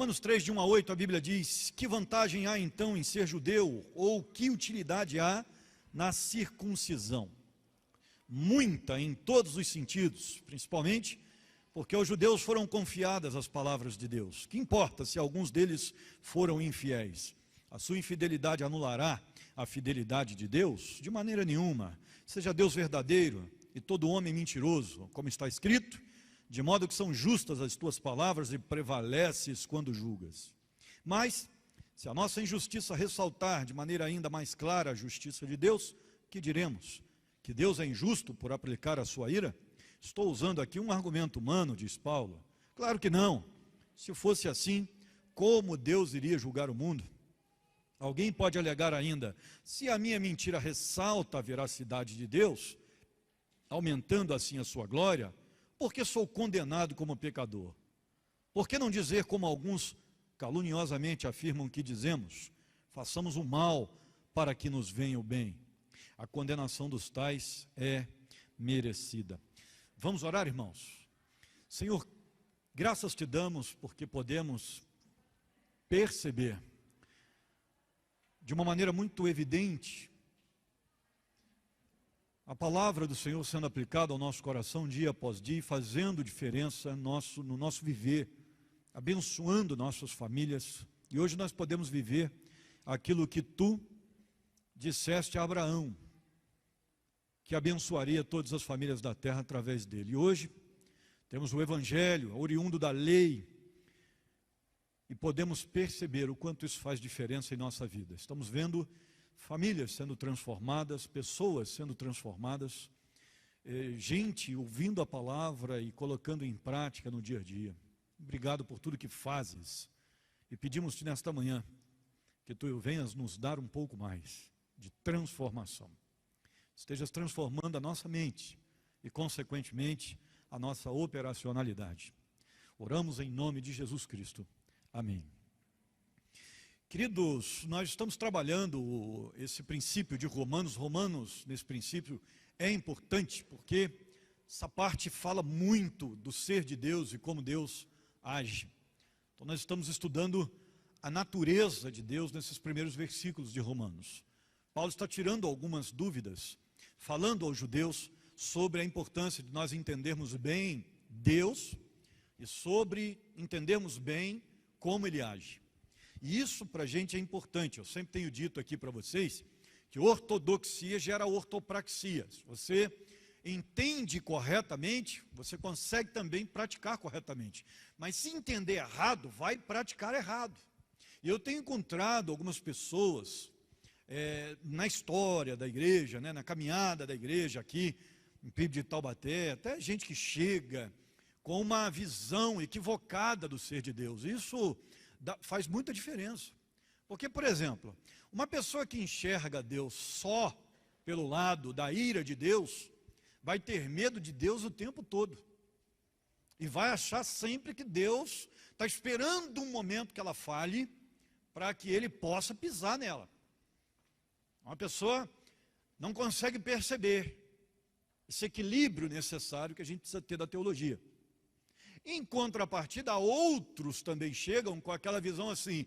Romanos 3, de 1 a 8, a Bíblia diz: que vantagem há então em ser judeu, ou que utilidade há na circuncisão? Muita em todos os sentidos, principalmente porque aos judeus foram confiadas as palavras de Deus. Que importa se alguns deles foram infiéis? A sua infidelidade anulará a fidelidade de Deus? De maneira nenhuma. Seja Deus verdadeiro e todo homem mentiroso, como está escrito, de modo que são justas as tuas palavras e prevaleces quando julgas. Mas, se a nossa injustiça ressaltar de maneira ainda mais clara a justiça de Deus, que diremos? Que Deus é injusto por aplicar a sua ira? Estou usando aqui um argumento humano, diz Paulo. Claro que não. Se fosse assim, como Deus iria julgar o mundo? Alguém pode alegar ainda: se a minha mentira ressalta a veracidade de Deus, aumentando assim a sua glória, por que sou condenado como pecador? Por que não dizer como alguns caluniosamente afirmam que dizemos: façamos o mal para que nos venha o bem? A condenação dos tais é merecida. Vamos orar, irmãos? Senhor, graças te damos porque podemos perceber de uma maneira muito evidente a palavra do Senhor sendo aplicada ao nosso coração dia após dia, fazendo diferença no nosso viver, abençoando nossas famílias. E hoje nós podemos viver aquilo que tu disseste a Abraão, que abençoaria todas as famílias da terra através dele. E hoje temos o Evangelho, oriundo da lei, e podemos perceber o quanto isso faz diferença em nossa vida. Estamos vendo famílias sendo transformadas, pessoas sendo transformadas, gente ouvindo a palavra e colocando em prática no dia a dia. Obrigado por tudo que fazes, e pedimos-te nesta manhã que tu venhas nos dar um pouco mais de transformação. Estejas transformando a nossa mente e, consequentemente, a nossa operacionalidade. Oramos em nome de Jesus Cristo. Amém. Queridos, nós estamos trabalhando esse princípio de Romanos. Romanos, nesse princípio, é importante porque essa parte fala muito do ser de Deus e como Deus age. Então nós estamos estudando a natureza de Deus nesses primeiros versículos de Romanos. Paulo está tirando algumas dúvidas, falando aos judeus sobre a importância de nós entendermos bem Deus e sobre entendermos bem como Ele age. E isso para a gente é importante. Eu sempre tenho dito aqui para vocês que ortodoxia gera ortopraxia. Se você entende corretamente, você consegue também praticar corretamente. Mas se entender errado, vai praticar errado. E eu tenho encontrado algumas pessoas na história da igreja, na caminhada da igreja aqui em PIB de Taubaté, até gente que chega com uma visão equivocada do ser de Deus. Isso faz muita diferença. Porque, por exemplo, uma pessoa que enxerga Deus só pelo lado da ira de Deus, vai ter medo de Deus o tempo todo. E vai achar sempre que Deus está esperando um momento que ela fale, para que ele possa pisar nela. Uma pessoa não consegue perceber esse equilíbrio necessário que a gente precisa ter da teologia. Em contrapartida, outros também chegam com aquela visão assim: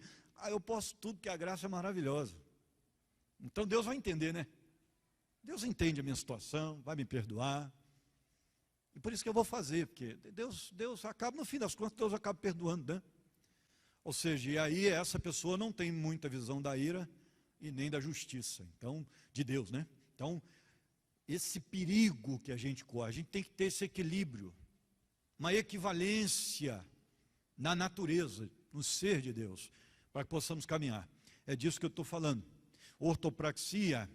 eu posso tudo, que a graça é maravilhosa. Então Deus vai entender, né? Deus entende a minha situação, vai me perdoar. E por isso que eu vou fazer, porque Deus acaba, no fim das contas, Deus acaba perdoando, né? Ou seja, e aí essa pessoa não tem muita visão da ira e nem da justiça, então, de Deus, né? Então, esse perigo que a gente corre, a gente tem que ter esse equilíbrio, uma equivalência na natureza, no ser de Deus, para que possamos caminhar. É disso que eu estou falando. Ortopraxia,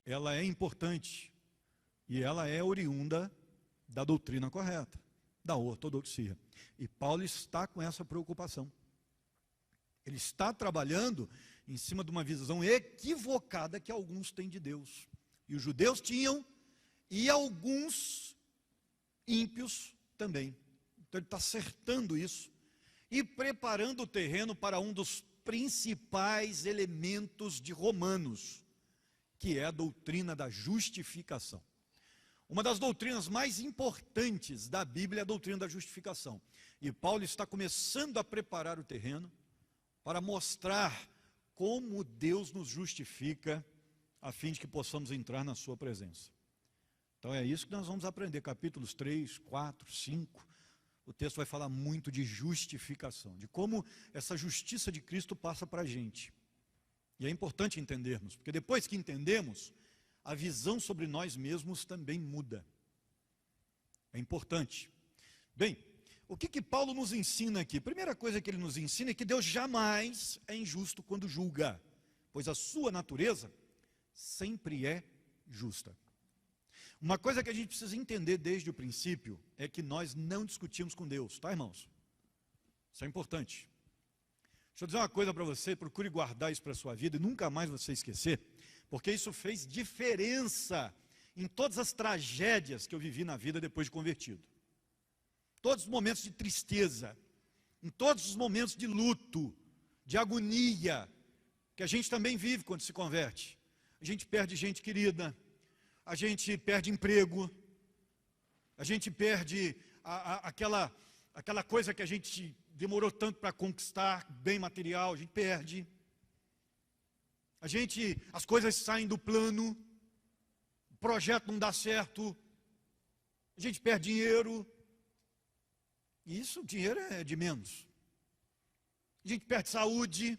ela é importante, e ela é oriunda da doutrina correta, da ortodoxia. E Paulo está com essa preocupação. Ele está trabalhando em cima de uma visão equivocada que alguns têm de Deus. E os judeus tinham, e alguns ímpios também. Então ele está acertando isso e preparando o terreno para um dos principais elementos de Romanos, que é a doutrina da justificação. Uma das doutrinas mais importantes da Bíblia é a doutrina da justificação. E Paulo está começando a preparar o terreno para mostrar como Deus nos justifica, a fim de que possamos entrar na sua presença. Então é isso que nós vamos aprender, capítulos 3, 4, 5. O texto vai falar muito de justificação, de como essa justiça de Cristo passa para a gente. E é importante entendermos, porque depois que entendemos, a visão sobre nós mesmos também muda. É importante. Bem, o que Paulo nos ensina aqui? Primeira coisa que ele nos ensina é que Deus jamais é injusto quando julga, pois a sua natureza sempre é justa. Uma coisa que a gente precisa entender desde o princípio é que nós não discutimos com Deus, tá, irmãos? Isso é importante. Deixa eu dizer uma coisa para você, procure guardar isso para a sua vida e nunca mais você esquecer, porque isso fez diferença em todas as tragédias que eu vivi na vida depois de convertido. Todos os momentos de tristeza, em todos os momentos de luto, de agonia, que a gente também vive quando se converte. A gente perde gente querida, a gente perde emprego, a gente perde aquela coisa que a gente demorou tanto para conquistar, bem material, a gente perde. As coisas saem do plano, o projeto não dá certo, a gente perde dinheiro, e isso, dinheiro é de menos. A gente perde saúde,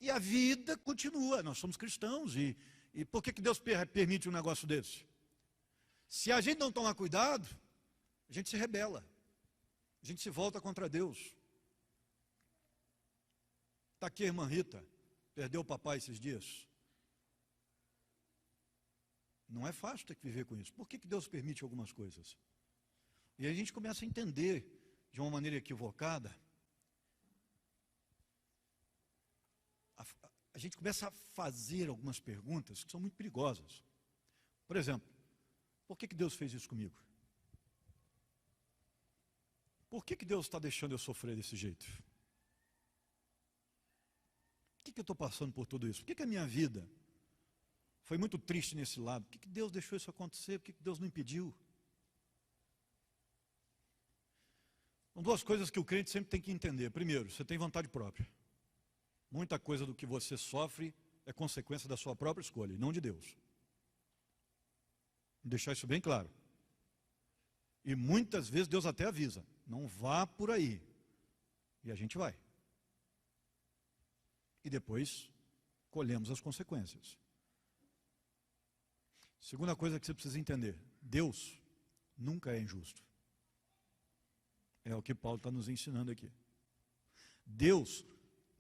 e a vida continua. Nós somos cristãos, e por que Deus permite um negócio desse? Se a gente não tomar cuidado, a gente se rebela, a gente se volta contra Deus. Está aqui a irmã Rita, perdeu o papai esses dias. Não é fácil ter que viver com isso. Por que Deus permite algumas coisas? E aí a gente começa a entender, de uma maneira equivocada, a gente começa a fazer algumas perguntas que são muito perigosas. Por exemplo, por que Deus fez isso comigo? Por que Deus está deixando eu sofrer desse jeito? Por que eu estou passando por tudo isso? Por que a minha vida foi muito triste nesse lado? Por que Deus deixou isso acontecer? Por que Deus não impediu? São duas coisas que o crente sempre tem que entender. Primeiro, você tem vontade própria. Muita coisa do que você sofre é consequência da sua própria escolha, e não de Deus. Vou deixar isso bem claro. E muitas vezes Deus até avisa, não vá por aí. E a gente vai. E depois colhemos as consequências. Segunda coisa que você precisa entender, Deus nunca é injusto. É o que Paulo está nos ensinando aqui. Deus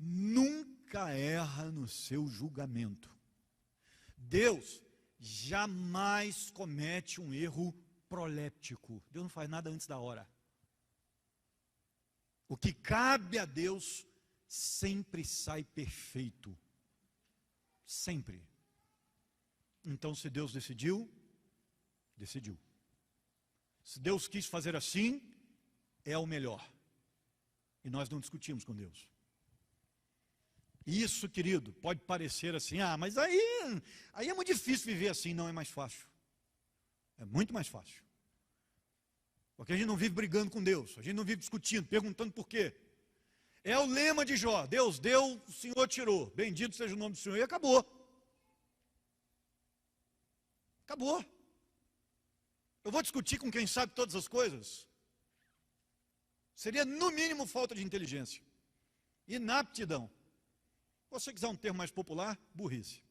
nunca erra no seu julgamento. Deus jamais comete um erro proléptico. Deus não faz nada antes da hora. O que cabe a Deus sempre sai perfeito. Sempre. Então, se Deus decidiu, decidiu. Se Deus quis fazer assim, é o melhor. E nós não discutimos com Deus. Isso, querido, pode parecer assim, mas aí é muito difícil viver assim. Não, é mais fácil. É muito mais fácil. Porque a gente não vive brigando com Deus, a gente não vive discutindo, perguntando por quê. É o lema de Jó, Deus deu, o Senhor tirou, bendito seja o nome do Senhor, e acabou. Acabou. Eu vou discutir com quem sabe todas as coisas? Seria no mínimo falta de inteligência, inaptidão. Se você quiser um termo mais popular, burrice.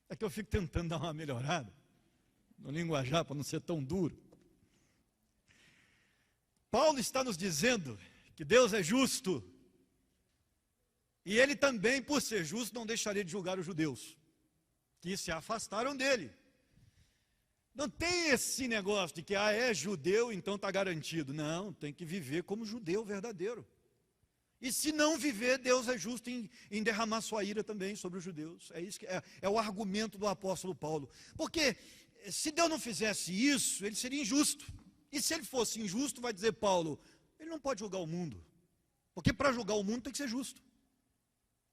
É que eu fico tentando dar uma melhorada no linguajar para não ser tão duro. Paulo está nos dizendo que Deus é justo, e ele também, por ser justo, não deixaria de julgar os judeus, que se afastaram dele. Não tem esse negócio de que é judeu, então está garantido. Não, tem que viver como judeu verdadeiro. E se não viver, Deus é justo em derramar sua ira também sobre os judeus. É isso que é o argumento do apóstolo Paulo. Porque se Deus não fizesse isso, ele seria injusto. E se ele fosse injusto, vai dizer Paulo, ele não pode julgar o mundo. Porque para julgar o mundo tem que ser justo.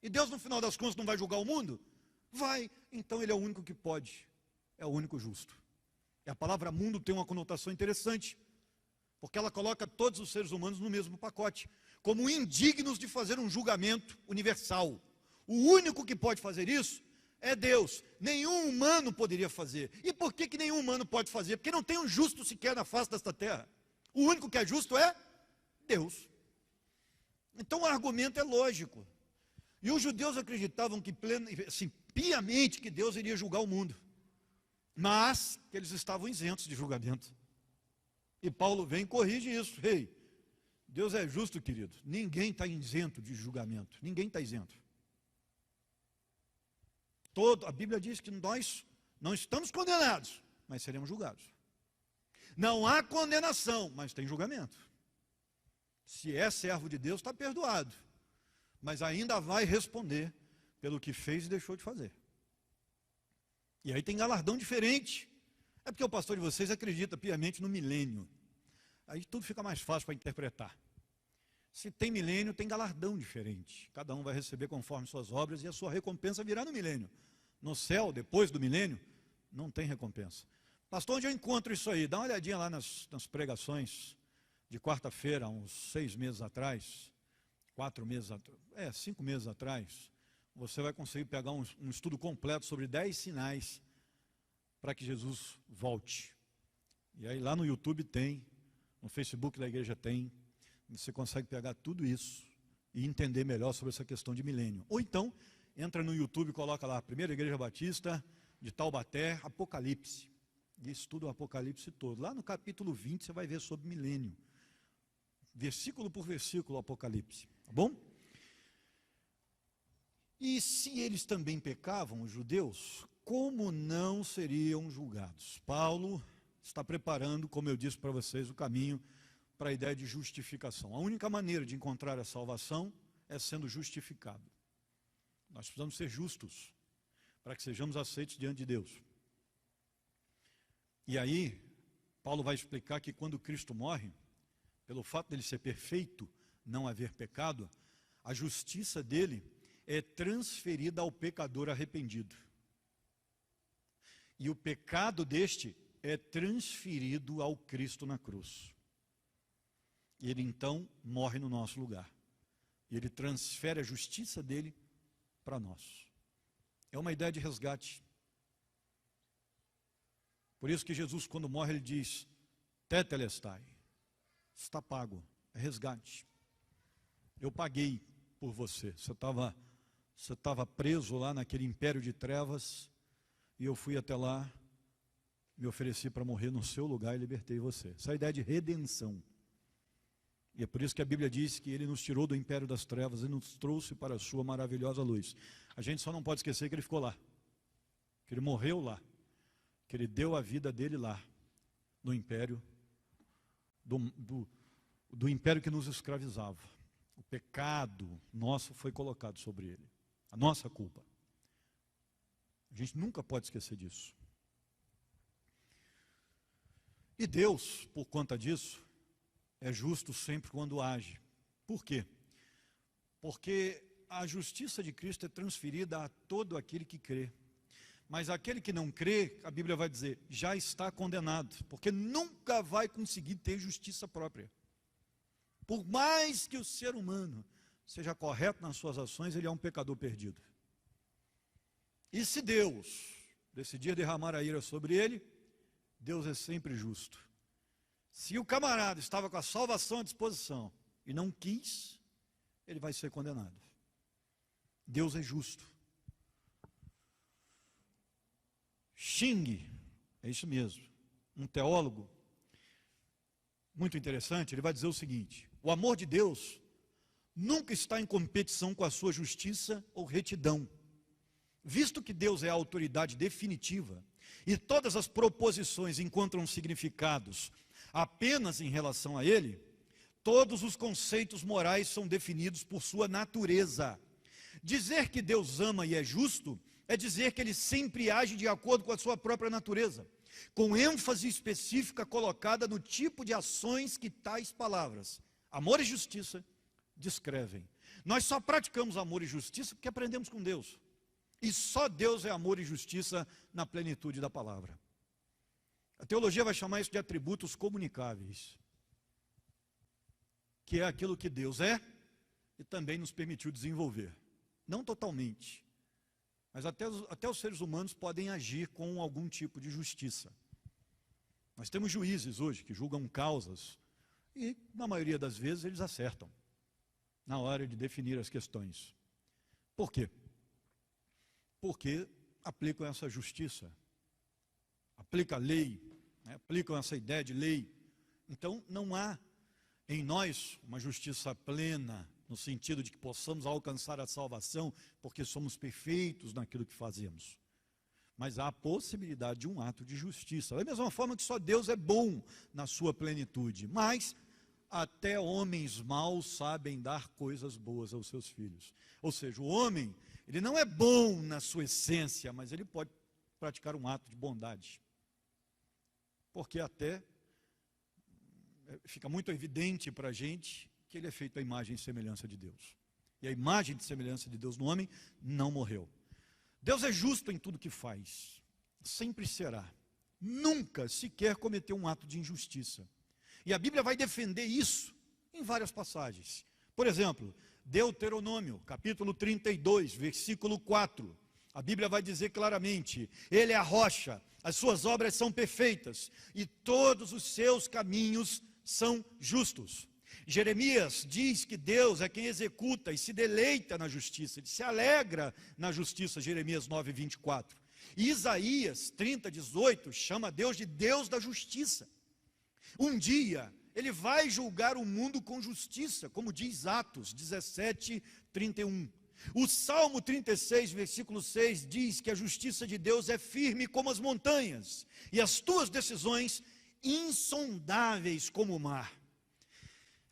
E Deus, no final das contas, não vai julgar o mundo? Vai, então ele é o único que pode, é o único justo. E a palavra mundo tem uma conotação interessante, porque ela coloca todos os seres humanos no mesmo pacote, como indignos de fazer um julgamento universal. O único que pode fazer isso é Deus. Nenhum humano poderia fazer. E por que nenhum humano pode fazer? Porque não tem um justo sequer na face desta terra. O único que é justo é Deus. Então o argumento é lógico. E os judeus acreditavam que piamente que Deus iria julgar o mundo, mas que eles estavam isentos de julgamento. E Paulo vem e corrige isso. Ei, Deus é justo, querido. Ninguém está isento de julgamento. Ninguém está isento. A Bíblia diz que nós não estamos condenados, mas seremos julgados. Não há condenação, mas tem julgamento. Se é servo de Deus, está perdoado, mas ainda vai responder pelo que fez e deixou de fazer. E aí tem galardão diferente. É porque o pastor de vocês acredita piamente no milênio. Aí tudo fica mais fácil para interpretar. Se tem milênio, tem galardão diferente. Cada um vai receber conforme suas obras e a sua recompensa virá no milênio. No céu, depois do milênio, não tem recompensa. Pastor, onde eu encontro isso aí? Dá uma olhadinha lá nas pregações de quarta-feira, uns 6 meses atrás, 5 meses atrás. Você vai conseguir pegar um estudo completo sobre 10 sinais para que Jesus volte. E aí lá no YouTube tem, no Facebook da igreja tem, você consegue pegar tudo isso e entender melhor sobre essa questão de milênio. Ou então, entra no YouTube e coloca lá, Primeira Igreja Batista de Taubaté, Apocalipse. E estuda o Apocalipse todo. Lá no capítulo 20 você vai ver sobre milênio. Versículo por versículo o Apocalipse. Tá bom? E se eles também pecavam, os judeus, como não seriam julgados? Paulo está preparando, como eu disse para vocês, o caminho para a ideia de justificação. A única maneira de encontrar a salvação é sendo justificado. Nós precisamos ser justos para que sejamos aceitos diante de Deus. E aí, Paulo vai explicar que quando Cristo morre, pelo fato dele ser perfeito, não haver pecado, a justiça dele é transferida ao pecador arrependido. E o pecado deste é transferido ao Cristo na cruz. E ele então morre no nosso lugar. E ele transfere a justiça dele para nós. É uma ideia de resgate. Por isso que Jesus, quando morre, ele diz, tetelestai, está pago, é resgate. Eu paguei por você. Você estava preso lá naquele império de trevas, e eu fui até lá, me ofereci para morrer no seu lugar e libertei você. Essa é a ideia de redenção. E é por isso que a Bíblia diz que ele nos tirou do império das trevas e nos trouxe para a sua maravilhosa luz. A gente só não pode esquecer que ele ficou lá, que ele morreu lá, que ele deu a vida dele lá, no império, do império que nos escravizava. O pecado nosso foi colocado sobre ele, a nossa culpa. A gente nunca pode esquecer disso. E Deus, por conta disso, é justo sempre quando age. Por quê? Porque a justiça de Cristo é transferida a todo aquele que crê. Mas aquele que não crê, a Bíblia vai dizer, já está condenado, porque nunca vai conseguir ter justiça própria. Por mais que o ser humano seja correto nas suas ações, ele é um pecador perdido. E se Deus decidir derramar a ira sobre ele, Deus é sempre justo. Se o camarada estava com a salvação à disposição e não quis, ele vai ser condenado. Deus é justo. Xing, é isso mesmo, um teólogo muito interessante, ele vai dizer o seguinte: o amor de Deus nunca está em competição com a sua justiça ou retidão. Visto que Deus é a autoridade definitiva e todas as proposições encontram significados apenas em relação a Ele, todos os conceitos morais são definidos por sua natureza. Dizer que Deus ama e é justo é dizer que Ele sempre age de acordo com a sua própria natureza, com ênfase específica colocada no tipo de ações que tais palavras, amor e justiça, descrevem. Nós só praticamos amor e justiça porque aprendemos com Deus. E só Deus é amor e justiça na plenitude da palavra. A teologia vai chamar isso de atributos comunicáveis, que é aquilo que Deus é e também nos permitiu desenvolver. Não totalmente, mas até os seres humanos podem agir com algum tipo de justiça. Nós temos juízes hoje que julgam causas e, na maioria das vezes, eles acertam na hora de definir as questões. Por quê? Porque aplicam essa justiça, aplicam a lei, né? Aplicam essa ideia de lei. Então, não há em nós uma justiça plena, no sentido de que possamos alcançar a salvação, porque somos perfeitos naquilo que fazemos. Mas há a possibilidade de um ato de justiça. Da mesma forma que só Deus é bom na sua plenitude, mas até homens maus sabem dar coisas boas aos seus filhos. Ou seja, o homem, ele não é bom na sua essência, mas ele pode praticar um ato de bondade. Porque até fica muito evidente para a gente que ele é feito à imagem e semelhança de Deus. E a imagem e semelhança de Deus no homem não morreu. Deus é justo em tudo que faz, sempre será. Nunca sequer cometeu um ato de injustiça. E a Bíblia vai defender isso em várias passagens. Por exemplo, Deuteronômio, capítulo 32, versículo 4. A Bíblia vai dizer claramente: Ele é a rocha, as suas obras são perfeitas, e todos os seus caminhos são justos. Jeremias diz que Deus é quem executa e se deleita na justiça, ele se alegra na justiça, Jeremias 9, 24. E Isaías 30, 18 chama Deus de Deus da justiça. Um dia, ele vai julgar o mundo com justiça, como diz Atos 17, 31. O Salmo 36, versículo 6, diz que a justiça de Deus é firme como as montanhas, e as tuas decisões insondáveis como o mar.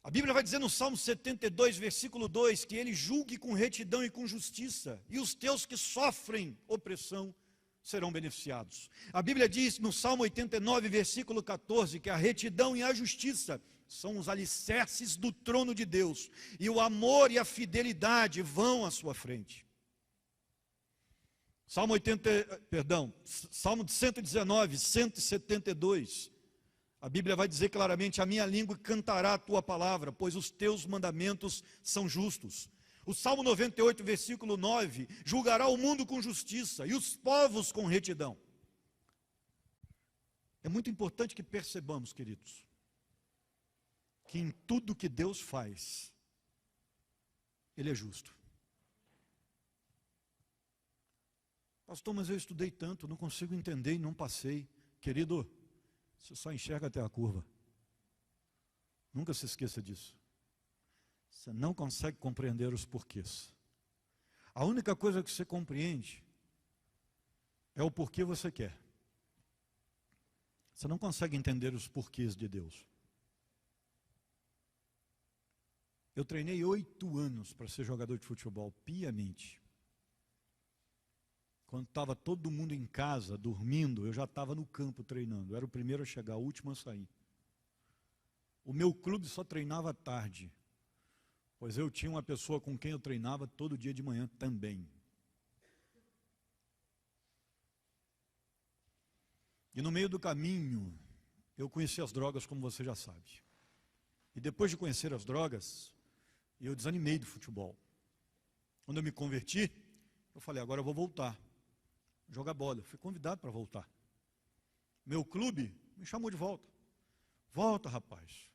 A Bíblia vai dizer no Salmo 72, versículo 2, que ele julgue com retidão e com justiça, e os teus que sofrem opressão serão beneficiados. A Bíblia diz no Salmo 89, versículo 14, que a retidão e a justiça são os alicerces do trono de Deus, e o amor e a fidelidade vão à sua frente. Salmo 119, 172, a Bíblia vai dizer claramente: a minha língua cantará a tua palavra, pois os teus mandamentos são justos. O Salmo 98, versículo 9, julgará o mundo com justiça e os povos com retidão. É muito importante que percebamos, queridos, que em tudo que Deus faz, Ele é justo. Pastor, mas eu estudei tanto, não consigo entender e não passei. Querido, você só enxerga até a curva. Nunca se esqueça disso. Você não consegue compreender os porquês. A única coisa que você compreende é o porquê você quer. Você não consegue entender os porquês de Deus. Eu treinei 8 anos para ser jogador de futebol, piamente. Quando estava todo mundo em casa, dormindo, eu já estava no campo treinando. Eu era o primeiro a chegar, o último a sair. O meu clube só treinava à tarde, pois eu tinha uma pessoa com quem eu treinava todo dia de manhã também. E no meio do caminho, eu conheci as drogas, como você já sabe. E depois de conhecer as drogas, eu desanimei do futebol. Quando eu me converti, eu falei: agora eu vou voltar, jogar bola. Eu fui convidado para voltar. Meu clube me chamou de volta. Volta, rapaz.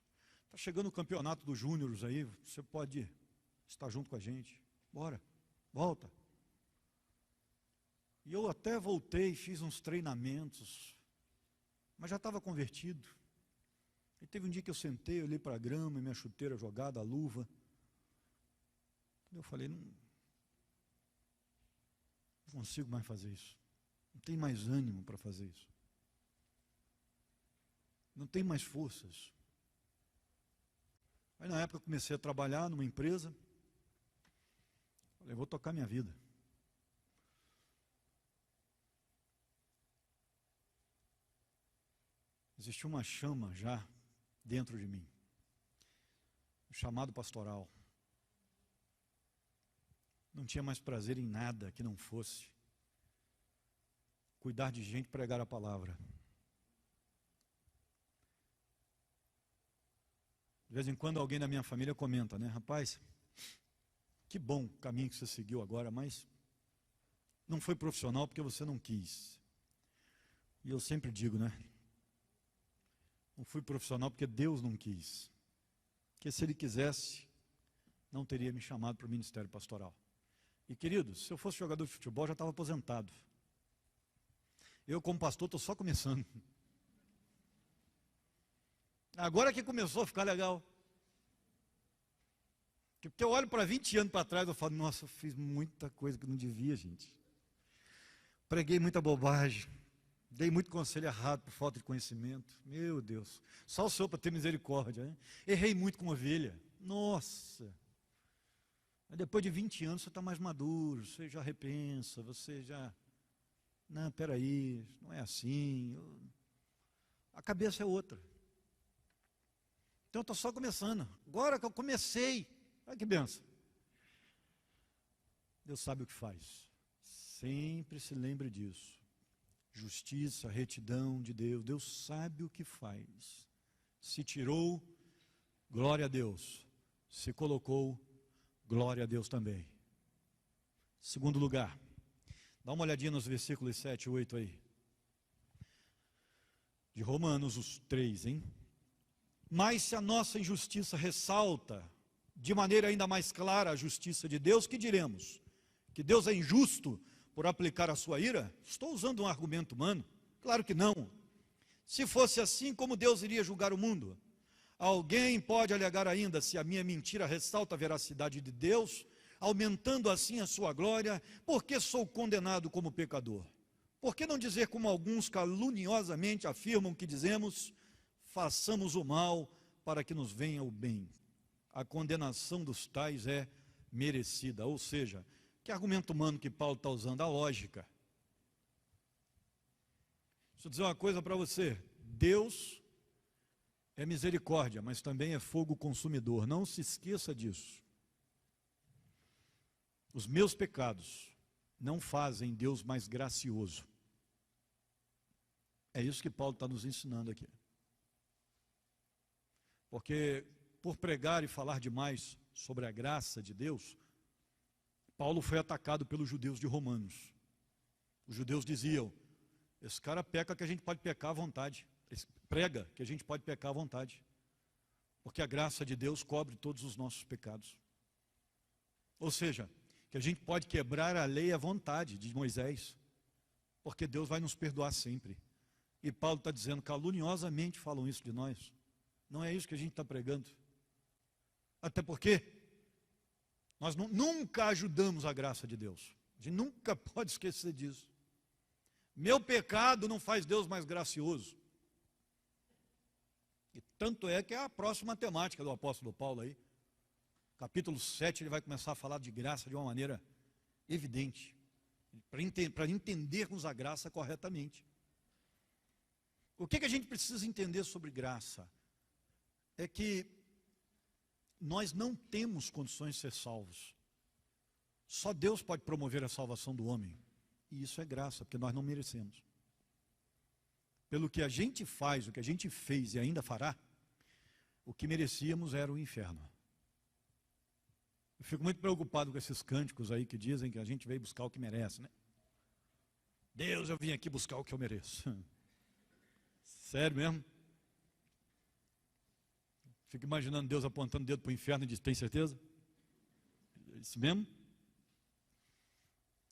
Está chegando o campeonato dos júniores aí, você pode estar junto com a gente. Bora, volta. E eu até voltei, fiz uns treinamentos, mas já estava convertido. E teve um dia que eu sentei, olhei para a grama, minha chuteira jogada, a luva. Eu falei: não consigo mais fazer isso. Não tem mais ânimo para fazer isso. Não tem mais forças. Aí na época eu comecei a trabalhar numa empresa. Falei: vou tocar minha vida. Existia uma chama já dentro de mim, um chamado pastoral. Não tinha mais prazer em nada que não fosse cuidar de gente, pregar a palavra. De vez em quando alguém da minha família comenta, né? Rapaz, que bom o caminho que você seguiu agora, mas não foi profissional porque você não quis. E eu sempre digo, né? Não fui profissional porque Deus não quis. Porque se Ele quisesse, não teria me chamado para o ministério pastoral. E queridos, se eu fosse jogador de futebol, já estava aposentado. Eu, como pastor, estou só começando. Agora que começou a ficar legal. Porque eu olho para 20 anos para trás e eu falo, nossa, eu fiz muita coisa que não devia, gente. Preguei muita bobagem. Dei muito conselho errado por falta de conhecimento. Meu Deus. Só o Senhor para ter misericórdia, né? Errei muito com ovelha. Nossa. Mas depois de 20 anos você está mais maduro, você já repensa, você já... Não, peraí, não é assim. A cabeça é outra. Então eu estou só começando. Agora que eu comecei, olha que benção. Deus sabe o que faz. Sempre se lembre disso. Justiça, retidão de Deus. Deus sabe o que faz. Se tirou, glória a Deus. Se colocou, glória a Deus também. Segundo lugar, dá uma olhadinha nos versículos 7 e 8 aí. De Romanos, os 3, hein? Mas se a nossa injustiça ressalta de maneira ainda mais clara a justiça de Deus, que diremos? Que Deus é injusto por aplicar a sua ira? Estou usando um argumento humano? Claro que não. Se fosse assim, como Deus iria julgar o mundo? Alguém pode alegar ainda, se a minha mentira ressalta a veracidade de Deus, aumentando assim a sua glória, por que sou condenado como pecador? Por que não dizer como alguns caluniosamente afirmam que dizemos, façamos o mal para que nos venha o bem? A condenação dos tais é merecida, ou seja, que argumento humano que Paulo está usando? A lógica. Deixa eu dizer uma coisa para você, Deus é misericórdia, mas também é fogo consumidor, não se esqueça disso. Os meus pecados não fazem Deus mais gracioso. É isso que Paulo está nos ensinando aqui. Porque por pregar e falar demais sobre a graça de Deus, Paulo foi atacado pelos judeus de Romanos. Os judeus diziam, esse cara peca que a gente pode pecar à vontade. Prega que a gente pode pecar à vontade. Porque a graça de Deus cobre todos os nossos pecados. Ou seja, que a gente pode quebrar a lei à vontade de Moisés. Porque Deus vai nos perdoar sempre. E Paulo está dizendo, caluniosamente falam isso de nós. Não é isso que a gente está pregando. Até porque nós nunca ajudamos a graça de Deus. A gente nunca pode esquecer disso. Meu pecado não faz Deus mais gracioso. E tanto é que é a próxima temática do apóstolo Paulo aí. Capítulo 7, ele vai começar a falar de graça de uma maneira evidente. Para entendermos a graça corretamente. O que a gente precisa entender sobre graça? É que nós não temos condições de ser salvos. Só Deus pode promover a salvação do homem. E isso é graça, porque nós não merecemos. Pelo que a gente faz, o que a gente fez e ainda fará, o que merecíamos era o inferno. Eu fico muito preocupado com esses cânticos aí que dizem que a gente veio buscar o que merece, né? Deus, eu vim aqui buscar o que eu mereço. Sério mesmo? Fico imaginando Deus apontando o dedo para o inferno e diz, tem certeza? É isso mesmo?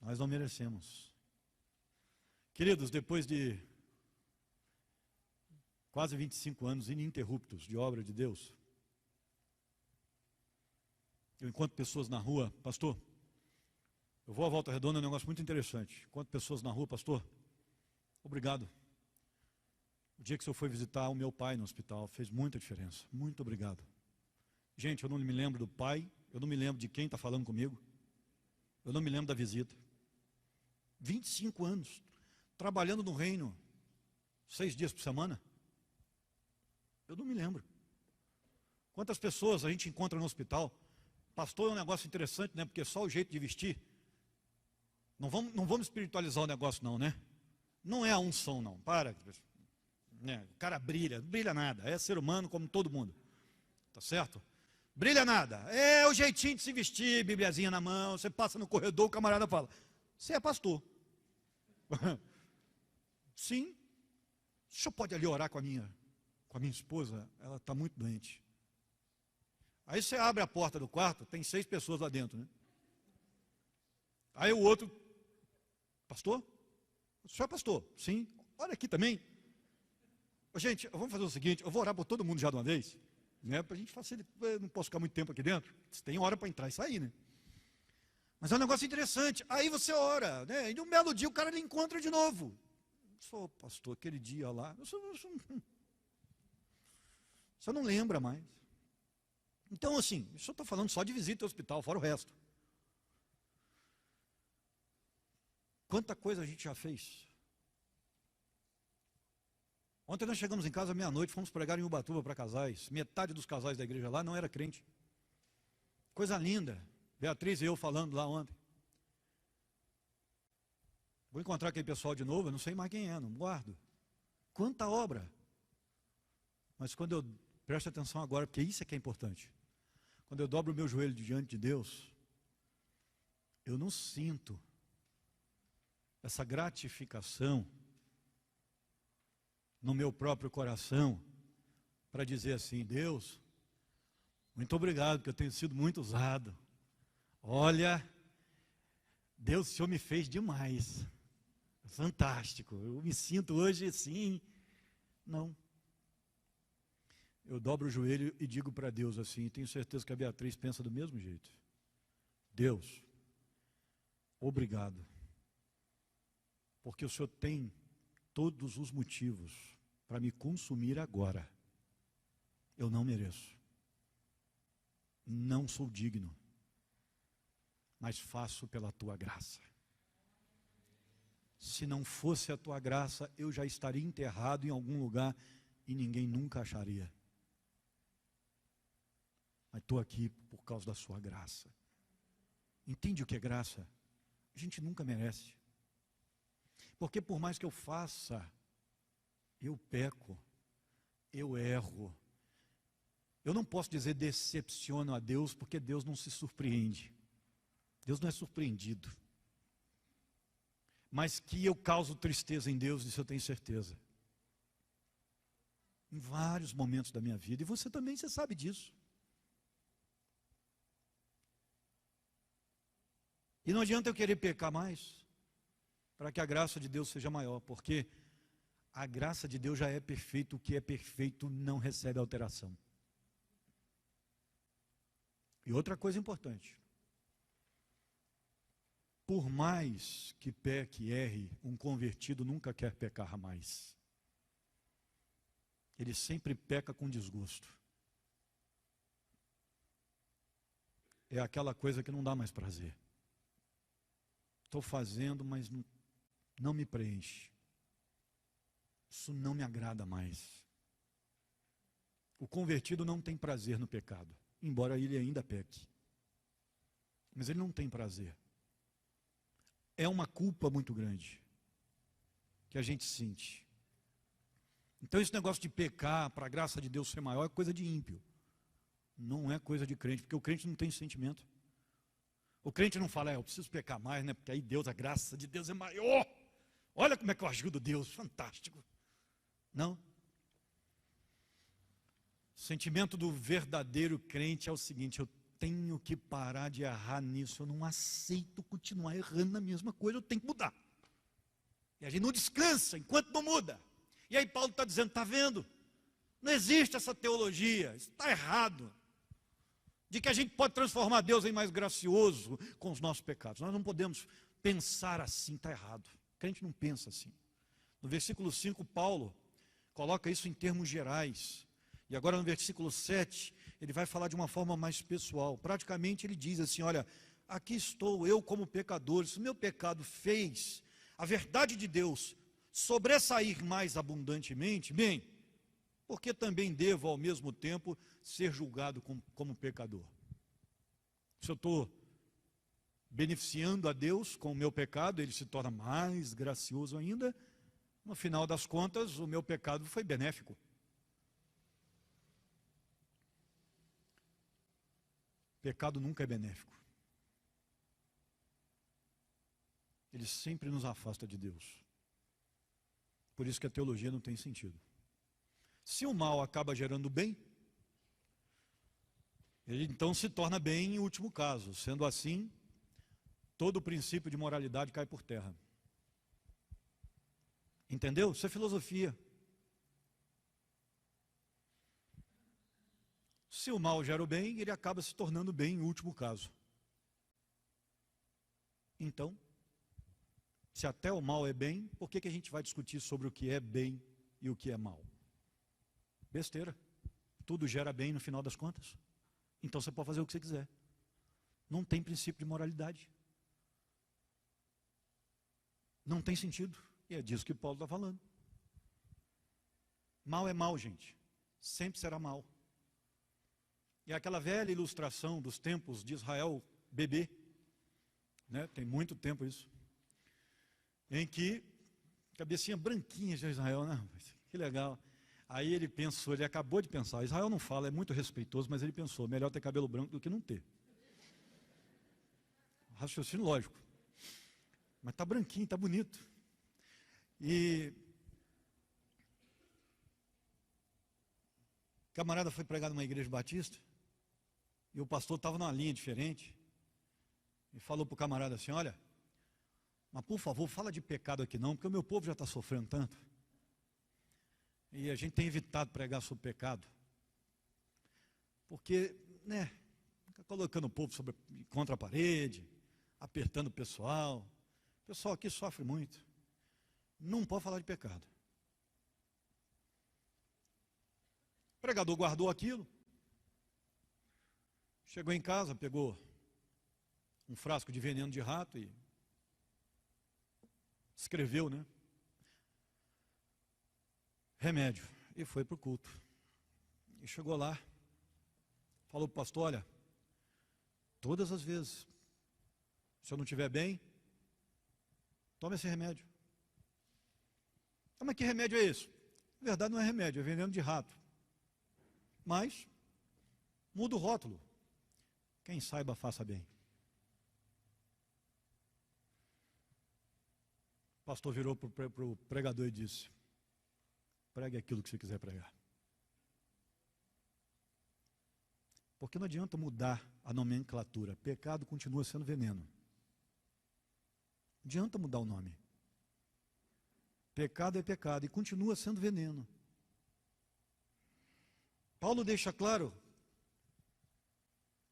Nós não merecemos. Queridos, depois de quase 25 anos ininterruptos de obra de Deus, eu encontro pessoas na rua, pastor, eu vou à Volta Redonda, é um negócio muito interessante. Encontro pessoas na rua, pastor, obrigado. O dia que o senhor foi visitar o meu pai no hospital, fez muita diferença. Muito obrigado. Gente, eu não me lembro do pai, eu não me lembro de quem está falando comigo, eu não me lembro da visita. 25 anos, trabalhando no reino, 6 dias por semana. Eu não me lembro. Quantas pessoas a gente encontra no hospital? Pastor, é um negócio interessante, né? Porque só o jeito de vestir. Não vamos espiritualizar o negócio não, né? Não é a unção, não. Para. O cara brilha, não brilha nada. É ser humano como todo mundo. Tá certo? Brilha nada. É o jeitinho de se vestir, bibliazinha na mão. Você passa no corredor, o camarada fala: você é pastor. Sim. O senhor pode ali orar com a minha esposa? Ela está muito doente. Aí você abre a porta do quarto, tem 6 pessoas lá dentro, né? Aí o outro: pastor? O senhor é pastor? Sim. Olha aqui também. Gente, vamos fazer o seguinte: eu vou orar por todo mundo já de uma vez, né? Para a gente facilitar. Eu não posso ficar muito tempo aqui dentro. Tem hora para entrar e sair, né? Mas é um negócio interessante. Aí você ora, né? E um belo dia o cara lhe encontra de novo. Sou pastor, aquele dia lá. Você não lembra mais. Então, assim, isso eu estou falando só de visita ao hospital, fora o resto. Quanta coisa a gente já fez. Ontem nós chegamos em casa meia-noite, fomos pregar em Ubatuba para casais. Metade dos casais da igreja lá não era crente. Coisa linda. Beatriz e eu falando lá ontem. Vou encontrar aquele pessoal de novo, eu não sei mais quem é, não guardo. Quanta obra. Mas quando eu presto atenção agora, porque isso é que é importante. Quando eu dobro o meu joelho diante de Deus, eu não sinto essa gratificação no meu próprio coração para dizer assim: Deus, muito obrigado, porque eu tenho sido muito usado. Olha, Deus, o Senhor me fez demais. Fantástico. Eu me sinto hoje assim. Não. Eu dobro o joelho e digo para Deus assim, e tenho certeza que a Beatriz pensa do mesmo jeito: Deus, obrigado, porque o Senhor tem todos os motivos para me consumir agora. Eu não mereço, não sou digno, mas faço pela tua graça. Se não fosse a tua graça, eu já estaria enterrado em algum lugar e ninguém nunca acharia. Mas estou aqui por causa da sua graça. Entende o que é graça? A gente nunca merece. Porque por mais que eu faça, eu peco, eu erro. Eu não posso dizer decepciono a Deus, porque Deus não se surpreende. Deus não é surpreendido. Mas que eu causo tristeza em Deus, isso eu tenho certeza. Em vários momentos da minha vida, e você também, você sabe disso. E não adianta eu querer pecar mais, para que a graça de Deus seja maior, porque a graça de Deus já é perfeita, o que é perfeito não recebe alteração. E outra coisa importante: por mais que peque e erre, um convertido nunca quer pecar mais. Ele sempre peca com desgosto. É aquela coisa que não dá mais prazer. Estou fazendo, mas não me preenche. Isso não me agrada mais. O convertido não tem prazer no pecado, embora ele ainda peque. Mas ele não tem prazer. É uma culpa muito grande que a gente sente. Então esse negócio de pecar para a graça de Deus ser maior é coisa de ímpio. Não é coisa de crente, porque o crente não tem sentimento. O crente não fala: eu preciso pecar mais, né? Porque aí Deus, a graça de Deus é maior. Olha como é que eu ajudo Deus, fantástico. Não. O sentimento do verdadeiro crente é o seguinte: eu tenho que parar de errar nisso, eu não aceito continuar errando na mesma coisa, eu tenho que mudar. E a gente não descansa enquanto não muda. E aí Paulo está dizendo: está vendo? Não existe essa teologia, isso está errado. De que a gente pode transformar Deus em mais gracioso com os nossos pecados. Nós não podemos pensar assim, está errado. O crente não pensa assim. No versículo 5, Paulo coloca isso em termos gerais. E agora no versículo 7, ele vai falar de uma forma mais pessoal. Praticamente ele diz assim: olha, aqui estou eu como pecador, se o meu pecado fez a verdade de Deus sobressair mais abundantemente, bem, porque também devo ao mesmo tempo ser julgado como pecador. Se eu estou beneficiando a Deus com o meu pecado, ele se torna mais gracioso ainda, No final das contas, o meu pecado foi benéfico. Pecado nunca é benéfico. Ele sempre nos afasta de Deus. Por isso que a teologia não tem sentido. Se o mal acaba gerando bem, ele então se torna bem em último caso. Sendo assim, todo o princípio de moralidade cai por terra. Entendeu? Isso é filosofia. Se o mal gera o bem, ele acaba se tornando bem em último caso. Então, se até o mal é bem, por que a gente vai discutir sobre o que é bem e o que é mal? Besteira. Tudo gera bem no final das contas. Então você pode fazer o que você quiser. Não tem princípio de moralidade. Não tem sentido. E é disso que Paulo está falando. Mal é mal, gente. Sempre será mal. E aquela velha ilustração dos tempos de Israel bebê, né? Tem muito tempo isso, em que, cabecinha branquinha de Israel, né? Que legal. Aí ele pensou, ele acabou de pensar, Israel não fala, é muito respeitoso, mas ele pensou, melhor ter cabelo branco do que não ter. Raciocínio lógico. Mas está branquinho, está bonito. E o camarada foi pregar numa igreja batista, e o pastor estava numa linha diferente, e falou para o camarada assim, olha, mas por favor, fala de pecado aqui não, porque o meu povo já está sofrendo tanto. E a gente tem evitado pregar sobre pecado. Porque, né, fica colocando o povo contra a parede, apertando o pessoal. O pessoal aqui sofre muito. Não pode falar de pecado. O pregador guardou aquilo. Chegou em casa, pegou um frasco de veneno de rato e escreveu, né? Remédio. E foi para o culto. E chegou lá, falou para o pastor, olha, todas as vezes, se eu não estiver bem, toma esse remédio. Mas que remédio é esse? Na verdade não é remédio, é veneno de rato. Mas, muda o rótulo. Quem saiba, faça bem. O pastor virou para o pregador e disse, pregue aquilo que você quiser pregar. Porque não adianta mudar a nomenclatura. Pecado continua sendo veneno. Não adianta mudar o nome. Pecado é pecado e continua sendo veneno. Paulo deixa claro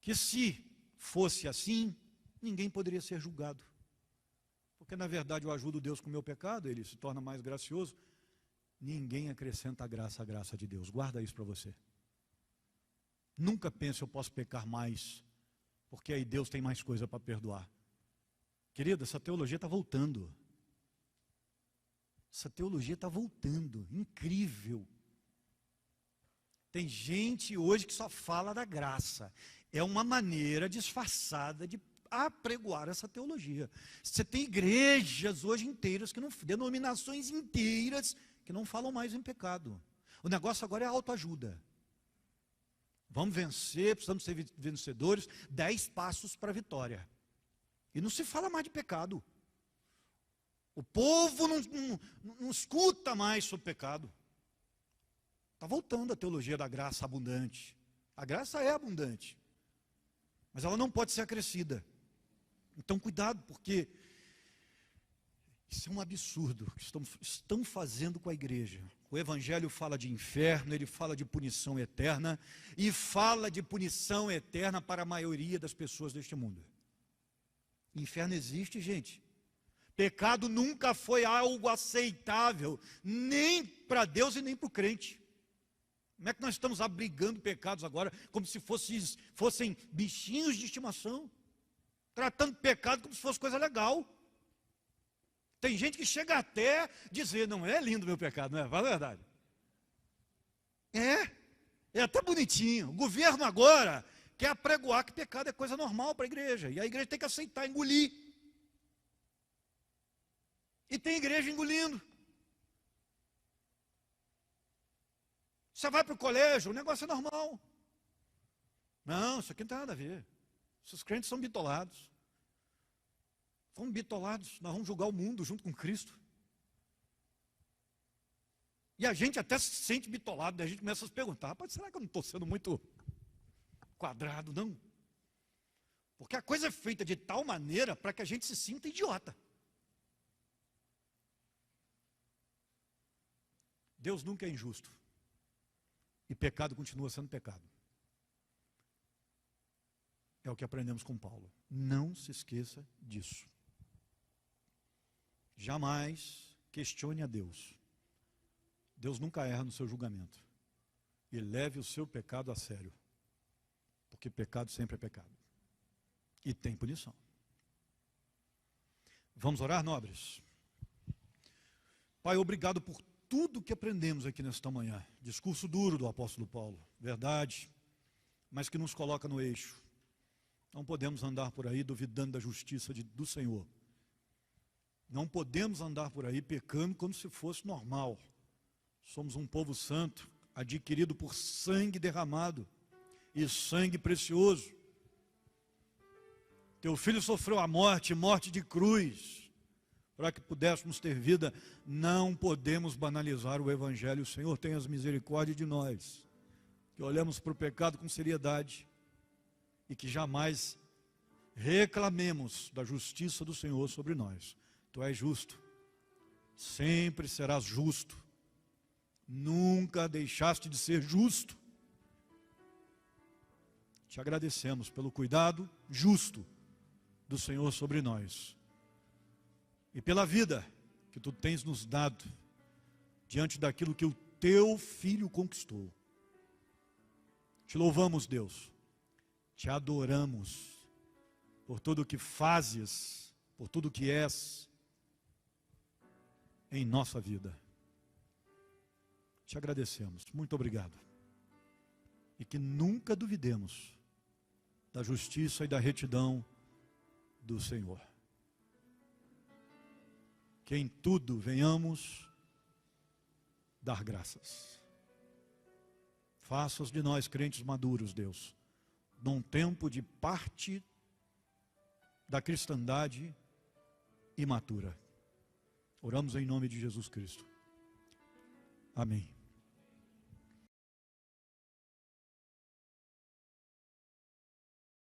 que se fosse assim, ninguém poderia ser julgado. Porque na verdade eu ajudo Deus com o meu pecado, ele se torna mais gracioso. Ninguém acrescenta a graça de Deus. Guarda isso para você. Nunca pense eu posso pecar mais, porque aí Deus tem mais coisa para perdoar. Querido, essa teologia está voltando. Essa teologia está voltando. Incrível. Tem gente hoje que só fala da graça. É uma maneira disfarçada de apregoar essa teologia. Você tem igrejas hoje inteiras, denominações inteiras, que não falam mais em pecado. O negócio agora é autoajuda. Vamos vencer, precisamos ser vencedores, 10 passos para a vitória. E não se fala mais de pecado. O povo não escuta mais sobre pecado. Está voltando a teologia da graça abundante. A graça é abundante, mas ela não pode ser acrescida. Então cuidado, porque isso é um absurdo que estão fazendo com a igreja. O evangelho fala de inferno, ele fala de punição eterna, e fala de punição eterna para a maioria das pessoas deste mundo. Inferno existe, gente. Pecado nunca foi algo aceitável, nem para Deus e nem para o crente. Como é que nós estamos abrigando pecados agora, como se fossem bichinhos de estimação? Tratando pecado como se fosse coisa legal. Tem gente que chega até a dizer, não é lindo meu pecado, não é? Fala a verdade. É até bonitinho. O governo agora quer apregoar que pecado é coisa normal para a igreja. E a igreja tem que aceitar, engolir. E tem igreja engolindo. Você vai para o colégio, o negócio é normal. Não, isso aqui não tem nada a ver. Esses crentes são bitolados. Fomos bitolados, nós vamos julgar o mundo junto com Cristo. E a gente até se sente bitolado, daí a gente começa a se perguntar, rapaz, será que eu não estou sendo muito quadrado, não? Porque a coisa é feita de tal maneira para que a gente se sinta idiota. Deus nunca é injusto. E pecado continua sendo pecado. É o que aprendemos com Paulo. Não se esqueça disso. Jamais questione a Deus. Deus nunca erra no seu julgamento. E leve o seu pecado a sério. Porque pecado sempre é pecado. E tem punição. Vamos orar, nobres? Pai, obrigado por tudo que aprendemos aqui nesta manhã. Discurso duro do apóstolo Paulo. Verdade, mas que nos coloca no eixo. Não podemos andar por aí duvidando da justiça do Senhor. Não podemos andar por aí pecando como se fosse normal. Somos um povo santo, adquirido por sangue derramado e sangue precioso. Teu filho sofreu a morte, morte de cruz, para que pudéssemos ter vida. Não podemos banalizar o Evangelho. O Senhor tenha misericórdia de nós, que olhamos para o pecado com seriedade e que jamais reclamemos da justiça do Senhor sobre nós. Tu és justo, sempre serás justo, nunca deixaste de ser justo. Te agradecemos pelo cuidado justo do Senhor sobre nós e pela vida que tu tens nos dado diante daquilo que o teu filho conquistou. Te louvamos, Deus, te adoramos por tudo o que fazes, por tudo o que és em nossa vida. Te agradecemos, muito obrigado. E que nunca duvidemos da justiça e da retidão do Senhor. Que em tudo venhamos dar graças. Faça-os de nós crentes maduros, Deus, num tempo de parte da cristandade imatura. Oramos em nome de Jesus Cristo. Amém.